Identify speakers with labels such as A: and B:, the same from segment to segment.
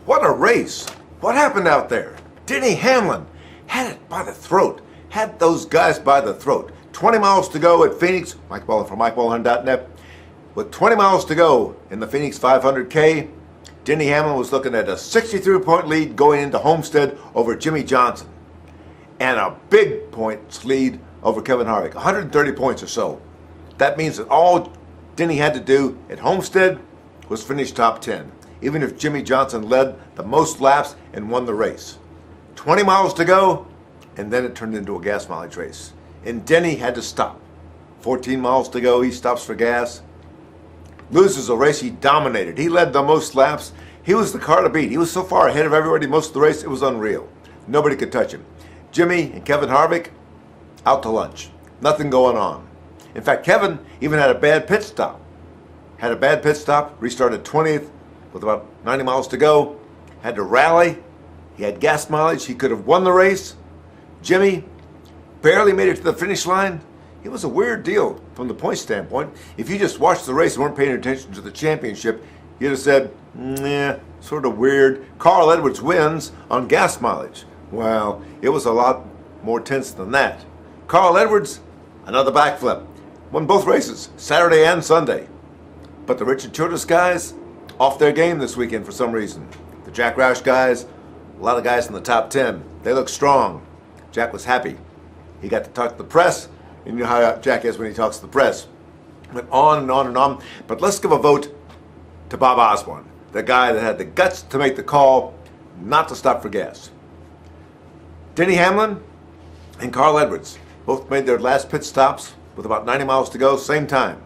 A: What a race. What happened out there? Denny Hamlin had it by the throat. Had those guys by the throat. 20 miles to go at Phoenix. Mike Bowen from MikeBowen.net. With 20 miles to go in the Phoenix 500K, Denny Hamlin was looking at a 63-point lead going into Homestead over Jimmy Johnson. And a big points lead over Kevin Harvick, 130 points or so. That means that all Denny had to do at Homestead was finish top 10, even if Jimmy Johnson led the most laps and won the race. 20 miles to go, and then it turned into a gas mileage race. And Denny had to stop. 14 miles to go, he stops for gas. Loses a race he dominated. He led the most laps. He was the car to beat. He was so far ahead of everybody most of the race, it was unreal. Nobody could touch him. Jimmy and Kevin Harvick, out to lunch. Nothing going on. In fact, Kevin even had a bad pit stop. Restarted 20th with about 90 miles to go. Had to rally. He had gas mileage. He could have won the race. Jimmy barely made it to the finish line. It was a weird deal from the point standpoint. If you just watched the race and weren't paying attention to the championship, you'd have said, nah, sort of weird. Carl Edwards wins on gas mileage. Well, it was a lot more tense than that. Carl Edwards, another backflip. Won both races, Saturday and Sunday. But the Richard Childress guys, off their game this weekend for some reason. The Jack Roush guys, a lot of guys in the top 10. They look strong. Jack was happy. He got to talk to the press. And you know how Jack is when he talks to the press. Went on and on and on. But let's give a vote to Bob Osborne, the guy that had the guts to make the call not to stop for gas. Denny Hamlin and Carl Edwards both made their last pit stops with about 90 miles to go, same time.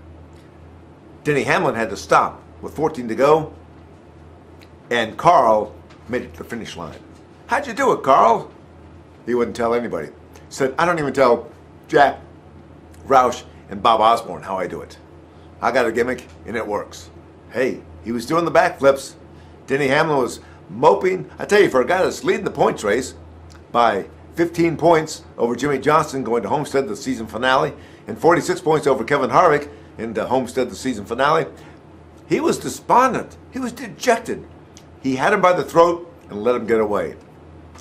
A: Denny Hamlin had to stop with 14 to go, and Carl made it to the finish line. How'd you do it, Carl? He wouldn't tell anybody. Said, I don't even tell Jack Roush and Bob Osborne how I do it. I got a gimmick, and it works. Hey, he was doing the backflips. Denny Hamlin was moping. I tell you, for a guy that's leading the points race by 15 points over Jimmy Johnson going to Homestead the season finale, and 46 points over Kevin Harvick in Homestead the season finale, he was despondent. He was dejected. He had him by the throat and let him get away.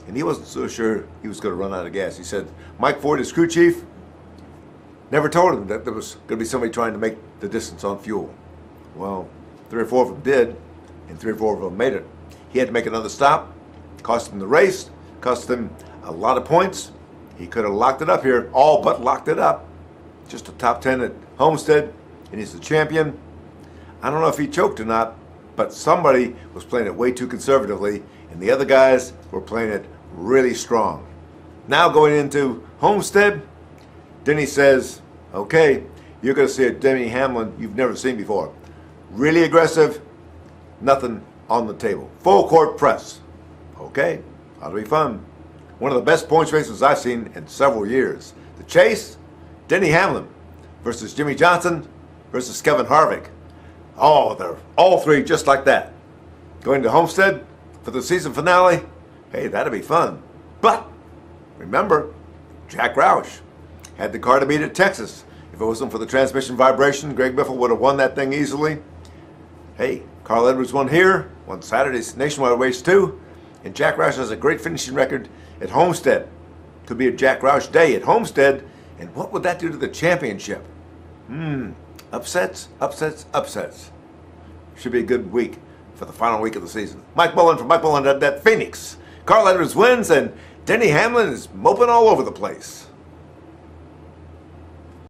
A: And he wasn't so sure he was going to run out of gas. He said, Mike Ford, his crew chief, never told him that there was going to be somebody trying to make the distance on fuel. Well, 3 or 4 of them did, and 3 or 4 of them made it. He had to make another stop. Cost him the race. Cost him a lot of points. He could have locked it up here, all but locked it up. Just a top 10 at Homestead, and he's the champion. I don't know if he choked or not, but somebody was playing it way too conservatively, and the other guys were playing it really strong. Now going into Homestead, Denny says, okay, you're going to see a Denny Hamlin you've never seen before. Really aggressive, nothing on the table. Full court press. Okay, that'll be fun. One of the best points races I've seen in several years. The chase, Denny Hamlin versus Jimmy Johnson versus Kevin Harvick. Oh, they're all three just like that. Going to Homestead for the season finale, hey, that'll be fun. But remember, Jack Roush had the car to beat at Texas. If it wasn't for the transmission vibration, Greg Biffle would have won that thing easily. Hey, Carl Edwards won here, won Saturday's nationwide race too, and Jack Roush has a great finishing record at Homestead. Could be a Jack Roush day at Homestead, and what would that do to the championship? Upsets, upsets, upsets. Should be a good week for the final week of the season. Mike Bowen from MikeBowen.net, Phoenix. Carl Edwards wins, and Denny Hamlin is moping all over the place.